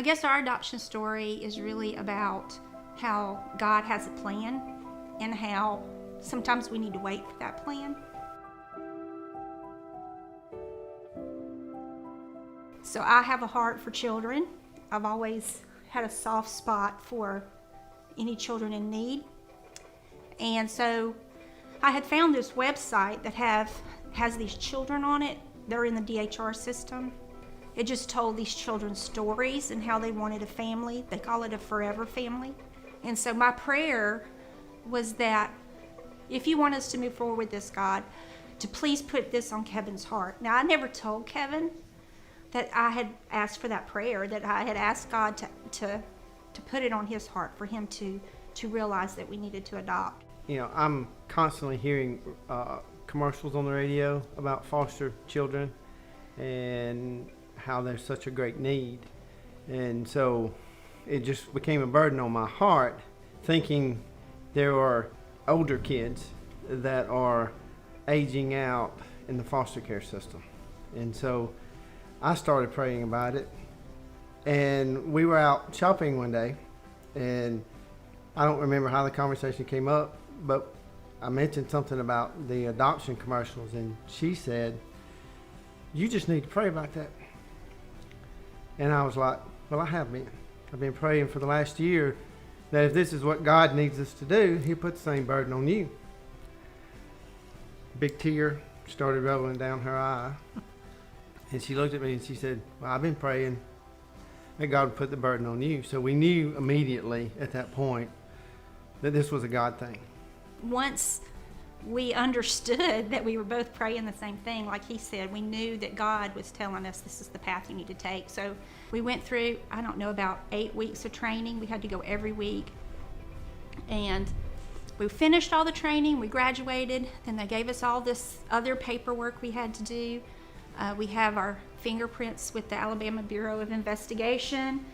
I guess our adoption story is really about how God has a plan and how sometimes we need to wait for that plan. So I have a heart for children. I've always had a soft spot for any children in need. And so I had found this website that has these children on it. They're in the DHR system. It just told these children's stories and how they wanted a family. They call it a forever family. And so my prayer was that if you want us to move forward with this, God, to please put this on Kevin's heart. Now, I never told Kevin that I had asked for that prayer, that I had asked God to put it on his heart for him to realize that we needed to adopt. You know, I'm constantly hearing commercials on the radio about foster children and how there's such a great need. And so it just became a burden on my heart, thinking there are older kids that are aging out in the foster care system. And so I started praying about it. And we were out shopping one day, and I don't remember how the conversation came up, but I mentioned something about the adoption commercials, and she said, "You just need to pray about that." And I was like, well, I have been. I've been praying for the last year that if this is what God needs us to do, He'll put the same burden on you. Big tear started rolling down her eye. And she looked at me and she said, well, I've been praying that God would put the burden on you. So we knew immediately at that point that this was a God thing. Once we understood that we were both praying the same thing, like he said, we knew that God was telling us this is the path you need to take. So we went through, I don't know, about 8 weeks of training. We had to go every week. And we finished all the training, we graduated, then they gave us all this other paperwork we had to do. We have our fingerprints with the Alabama Bureau of Investigation,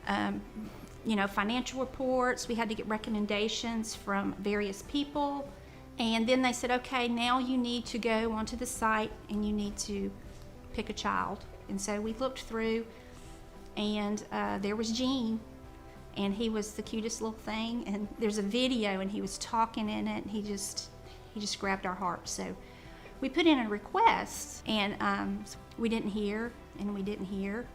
financial reports. We had to get recommendations from various people. And then they said, okay, now you need to go onto the site and you need to pick a child. And so we looked through, and there was Gene, and he was the cutest little thing. And there's a video, and he was talking in it, and he just grabbed our heart. So we put in a request, and we didn't hear, and we didn't hear.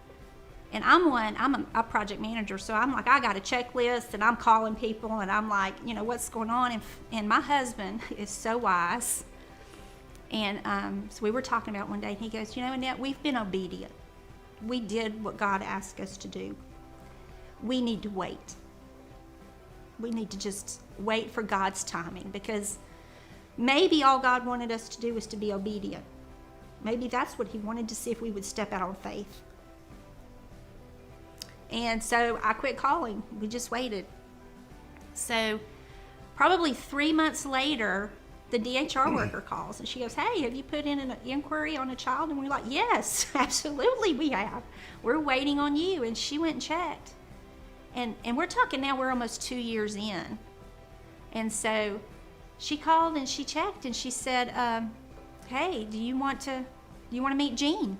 And I'm a project manager, so I'm like, I got a checklist, and I'm calling people, and I'm like, what's going on? And my husband is so wise. And so we were talking about one day, and he goes, Annette, we've been obedient. We did what God asked us to do. We need to wait. We need to just wait for God's timing, because maybe all God wanted us to do was to be obedient. Maybe that's what He wanted, to see if we would step out on faith. And so I quit calling. We just waited. So probably 3 months later, the DHR worker calls, and she goes, hey, have you put in an inquiry on a child? And we're like, yes, absolutely we have. We're waiting on you. And she went and checked. And we're talking now, we're almost 2 years in. And so she called and she checked, and she said, hey, do you want to meet Gene?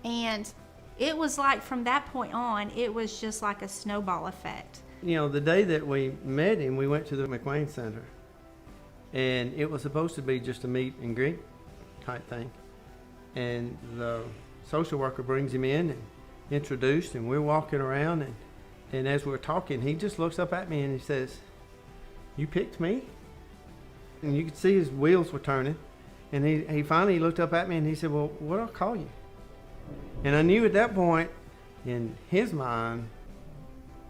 And it was like, from that point on, it was just like a snowball effect. The day that we met him, we went to the McWayne Center, and it was supposed to be just a meet and greet type thing. And the social worker brings him in and introduced, and we're walking around, and as we're talking, he just looks up at me and he says, you picked me? And you could see his wheels were turning, and he finally looked up at me and he said, well, what'll I call you? And I knew at that point, in his mind,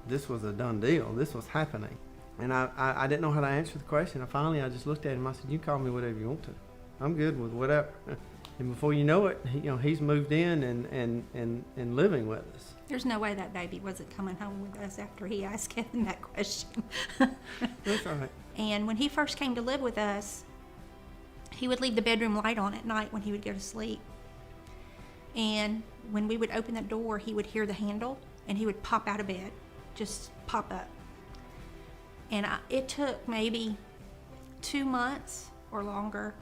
this was a done deal. This was happening. And I didn't know how to answer the question. I just looked at him. I said, you call me whatever you want to. I'm good with whatever. And before you know it, he's moved in and living with us. There's no way that baby wasn't coming home with us after he asked Kevin that question. That's all right. And when he first came to live with us, he would leave the bedroom light on at night when he would go to sleep. And when we would open that door, he would hear the handle, and he would pop out of bed, just pop up. And it took maybe 2 months or longer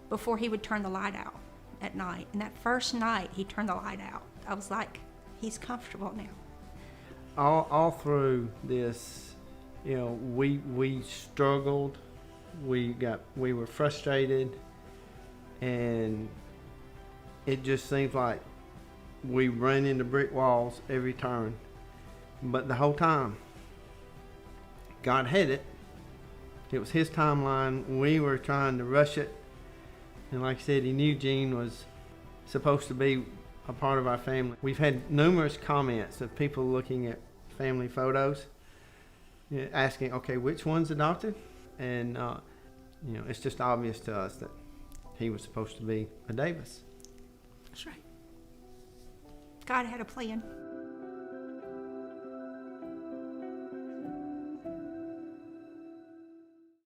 before he would turn the light out at night. And that first night he turned the light out, I was like, he's comfortable now. All through this, you know, we struggled, we were frustrated, and it just seems like we run into brick walls every turn. But the whole time, God had it. It was His timeline. We were trying to rush it, and like I said, He knew Gene was supposed to be a part of our family. We've had numerous comments of people looking at family photos, you know, asking, okay, which one's adopted? And you know, it's just obvious to us that he was supposed to be a Davis. That's right. God had a plan.